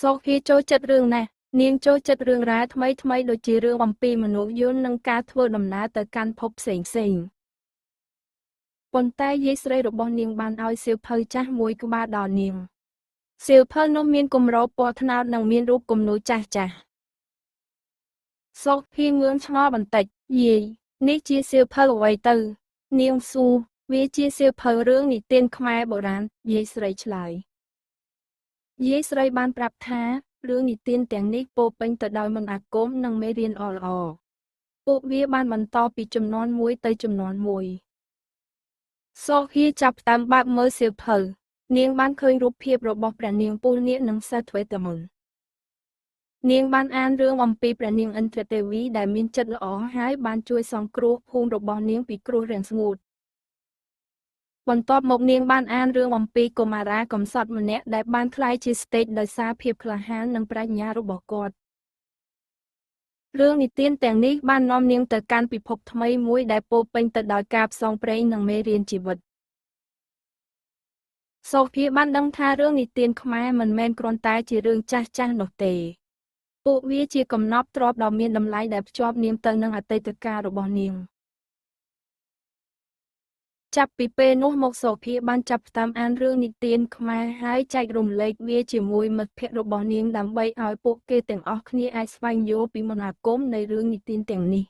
សូភាចូលចិត្តរឿងណាស់នាងចូលចិត្តរឿងរ៉ាវថ្មីដូចជារឿងអំពីមនុស្សយន្តនិងការធ្វើដំណើរទៅកាន់ភពផ្សេងៗប៉ុន្តែយាយស្រីរបស់នាងបានឲ្យសៀវភៅចាស់មួយក្បាលដល់នាងសៀវភៅនោះមានគម្របពណ៌ត្នោតនិងមានរូបគំនូរចាស់ៗសូភាងឿងឆ្ងល់បន្តិចយាយនេះជាសៀវភៅអ្វីទៅនាងសួរវាជាសៀវភៅរឿងនិទានខ្មែរបុរាណយាយស្រីឆ្លើយយាយស្រីបានប្រាប់ថារឿងនិទានទាំងនេះពោរពេញទៅដោយមន្តអាគមនិងមេរៀនល្អៗពួកវាបានបន្តពីជំនាន់មួយទៅជំនាន់មួយសូភាចាប់ផ្ដើមបើកមើលសៀវភៅនាងបានឃើញរូបភាពរបស់ព្រះនាងពូលនាគនិងសេដ្ឋវេទមន្តនាងបានអានរឿងអំពីព្រះនាងឥន្ទ្រទេវីដែលមានចិត្តល្អហើយបានជួយសង្គ្រោះភូមិរបស់នាងពីគ្រោះរាំងស្ងួតបន្ទាប់មកនាងបានអានរឿងអំពីកុមារាកំសត់ម្នាក់ដែលបានក្លាយជាស្តេចដោយសារភាពក្លាហាននិងប្រាជ្ញារបស់គាត់រឿងនិទានទាំងនេះបាននាំនាងទៅកាន់ពិភពថ្មីមួយដែលពោរពេញទៅដោយការផ្សងព្រេងនិងមេរៀនជីវិតសូភាបានដឹងថារឿងនិទានខ្មែរមិនមែនគ្រាន់តែជារឿងចាស់ៗនោះទេពួកវាជាកំណប់ទ្រព្យដ៏មានតម្លៃដែលភ្ជាប់នាងទៅនឹងអតីតកាលរបស់នាងចាប់ពីពេលនោះមកសូភាបានចាប់ផ្ដើមអានរឿងនិទានខ្មែរហើយចែករំលែកវាជាមួយមិត្តភ័ក្តិរបស់នាងដើម្បីឲ្យពួកគេទាំងអស់គ្នាអាចស្វែងយល់ពីមន្តអាគមនៃរឿងនិទានទាំងនេះ